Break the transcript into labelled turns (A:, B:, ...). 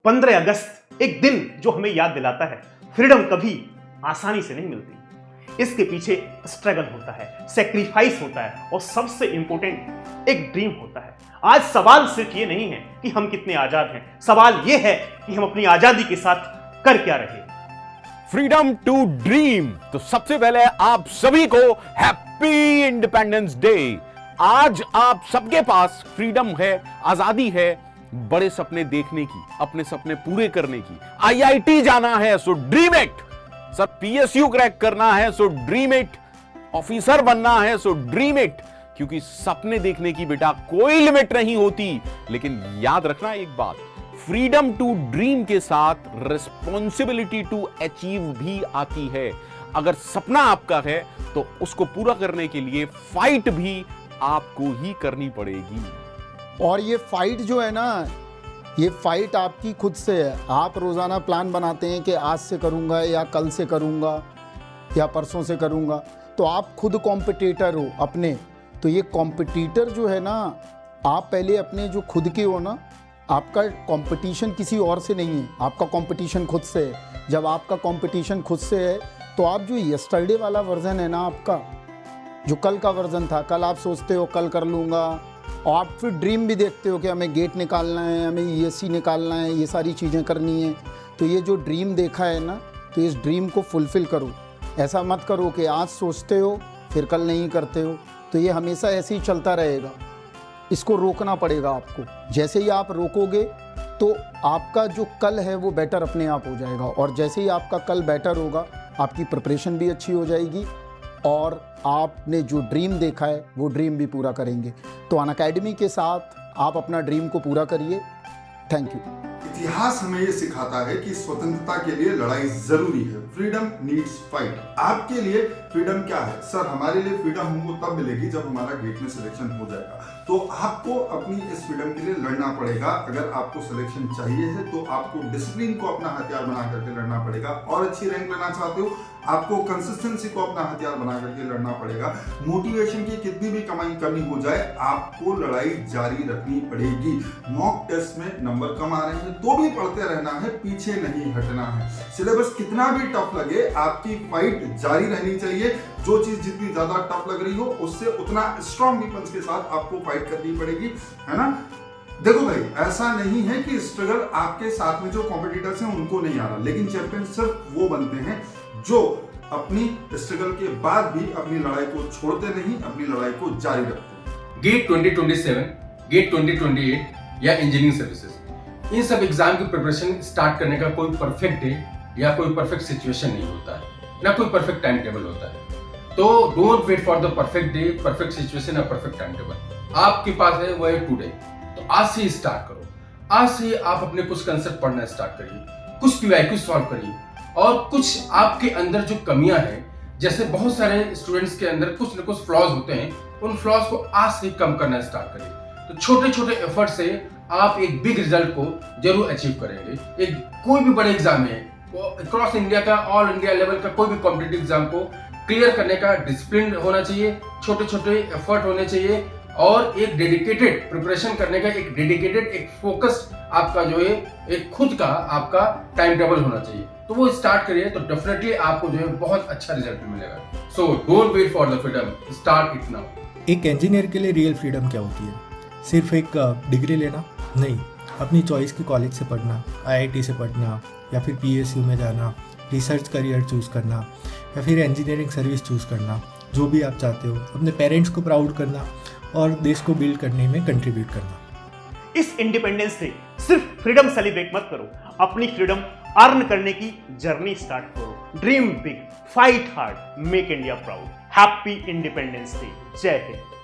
A: 15 अगस्त एक दिन जो हमें याद दिलाता है फ्रीडम कभी आसानी से नहीं मिलती। इसके पीछे स्ट्रगल होता है, सेक्रीफाइस होता है और सबसे इंपॉर्टेंट एक ड्रीम होता है। आज सवाल सिर्फ ये नहीं है कि हम कितने आजाद हैं, सवाल ये है कि हम अपनी आजादी के साथ कर क्या रहे।
B: Freedom to dream. तो सबसे पहले आप सभी को हैप्पी इंडिपेंडेंस डे। आज आप सबके पास फ्रीडम है, आजादी है, बड़े सपने देखने की, अपने सपने पूरे करने की। आईआईटी जाना है so dream it. Sir PSU crack करना है सो ड्रीम इट। ऑफिसर बनना है सो ड्रीम इट। क्योंकि सपने देखने की बेटा कोई लिमिट नहीं होती। लेकिन याद रखना एक बात, फ्रीडम टू ड्रीम के साथ रिस्पॉन्सिबिलिटी टू अचीव भी आती है। अगर सपना आपका है तो उसको पूरा करने के लिए फाइट भी आपको ही करनी पड़ेगी।
C: और ये फाइट जो है ना, ये फाइट आपकी खुद से है। आप रोज़ाना प्लान बनाते हैं कि आज से करूँगा या कल से करूँगा या परसों से करूँगा, तो आप खुद कॉम्पिटिटर हो अपने। तो ये कॉम्पिटिटर जो है ना, आप पहले अपने जो खुद के हो ना, आपका कंपटीशन किसी और से नहीं है, आपका कंपटीशन खुद से है। जब आपका कंपटीशन खुद से है तो आप जो यस्टरडे वाला वर्जन है ना, आपका जो कल का वर्जन था, कल आप सोचते हो कल कर लूँगा, और आप फिर ड्रीम भी देखते हो कि हमें गेट निकालना है, हमें ईएससी निकालना है, ये सारी चीज़ें करनी है। तो ये जो ड्रीम देखा है ना, तो इस ड्रीम को फुलफ़िल करो। ऐसा मत करो कि आज सोचते हो फिर कल नहीं करते हो। तो ये हमेशा ऐसे ही चलता रहेगा। इसको रोकना पड़ेगा आपको। जैसे ही आप रोकोगे तो आपका जो कल है वो बेटर अपने आप हो जाएगा, और जैसे ही आपका कल बेटर होगा आपकी प्रिपरेशन भी अच्छी हो जाएगी और आपने जो ड्रीम देखा है वो ड्रीम भी पूरा करेंगे। तो अनअकैडमी के साथ आप अपना ड्रीम को पूरा करिए। Thank you.
D: इतिहास हमें ये सिखाता है कि स्वतंत्रता के लिए लड़ाई जरूरी है। Freedom needs fight. आपके लिए फ्रीडम क्या है? सर हमारे लिए फ्रीडम हमको तब मिलेगी जब हमारा गेट में सिलेक्शन हो जाएगा। तो आपको अपनी इस फ्रीडम के लिए लड़ना पड़ेगा। अगर आपको सिलेक्शन चाहिए है तो आपको डिसिप्लिन को अपना हथियार बना करके लड़ना पड़ेगा। और अच्छी रैंक लेना चाहते हो, आपको कंसिस्टेंसी को अपना हथियार बना करके लड़ना पड़ेगा। मोटिवेशन की कितनी भी कमी हो जाए, आपको लड़ाई जारी रखनी पड़ेगी। मॉक टेस्ट में नंबर कम आ रहे हैं तो भी पढ़ते रहना है, पीछे नहीं हटना है। सिलेबस कितना भी टफ लगे, आपकी फाइट जारी रहनी चाहिए। जो चीज जितनी ज्यादा टफ लग रही हो, उससे उतना स्ट्रॉन्ग वेपन्स के साथ आपको फाइट करनी पड़ेगी, है ना। देखो भाई, ऐसा नहीं है कि स्ट्रगल आपके साथ में जो कॉम्पिटिटर्स हैं उनको नहीं आ रहा, लेकिन चैंपियन सिर्फ वो बनते हैं जो अपनी स्ट्रगल के बाद भी अपनी लड़ाई को छोड़ते नहीं, अपनी लड़ाई को जारी रखते हैं।
E: गेट 2027, गेट 2028 या इंजीनियरिंग सर्विसेज, इन सब एग्जाम की प्रिपरेशन स्टार्ट करने का कोई परफेक्ट डे या कोई परफेक्ट सिचुएशन नहीं होता है, ना कोई परफेक्ट टाइम टेबल होता है। तो don't wait for the perfect day, perfect situation या परफेक्ट टाइम टेबल। आपके पास है वो है टुडे। तो आज से स्टार्ट करो। आज से आप अपने कुछ कंसेप्ट पढ़ना स्टार्ट करिए, कुछ पीवाईक्यू सॉल्व करिए, और कुछ आपके अंदर जो कमियां हैं, जैसे बहुत सारे स्टूडेंट्स के अंदर कुछ न कुछ फ्लॉज होते हैं, उन फ्लॉज को आज से कम करना स्टार्ट करिए। तो छोटे छोटे एफर्ट से आप एक बिग रिजल्ट को जरूर अचीव करेंगे। एक कोई भी बड़े एग्जाम है, अक्रॉस इंडिया का, ऑल इंडिया लेवल का कोई भी कॉम्पिटिटिव एग्जाम को क्लियर करने का डिसिप्लिन होना चाहिए, छोटे छोटे एफर्ट होने चाहिए, और एक डेडिकेटेड प्रिपरेशन करने का एक डेडिकेटेड, एक फोकस्ड आपका जो है एक खुद का आपका टाइम टेबल होना चाहिए। तो वो स्टार्ट करिए, तो डेफिनेटली आपको जो है बहुत अच्छा रिजल्ट मिलेगा। So don't wait for the freedom, start it now.
F: एक इंजीनियर के लिए रियल फ्रीडम क्या होती है? सिर्फ एक डिग्री लेना नहीं, अपनी चॉइस के कॉलेज से पढ़ना, आईआईटी से पढ़ना, या फिर पीएसयू में जाना, रिसर्च करियर चूज़ करना, या फिर इंजीनियरिंग सर्विस चूज़ करना, जो भी आप चाहते हो। अपने पेरेंट्स को प्राउड करना और देश को बिल्ड करने में कंट्रीब्यूट करना।
A: इस इंडिपेंडेंस डे सिर्फ फ्रीडम सेलिब्रेट मत करो, अपनी फ्रीडम अर्न करने की जर्नी स्टार्ट करो। Dream big, fight hard, make India proud. Happy independence day. जय हिंद।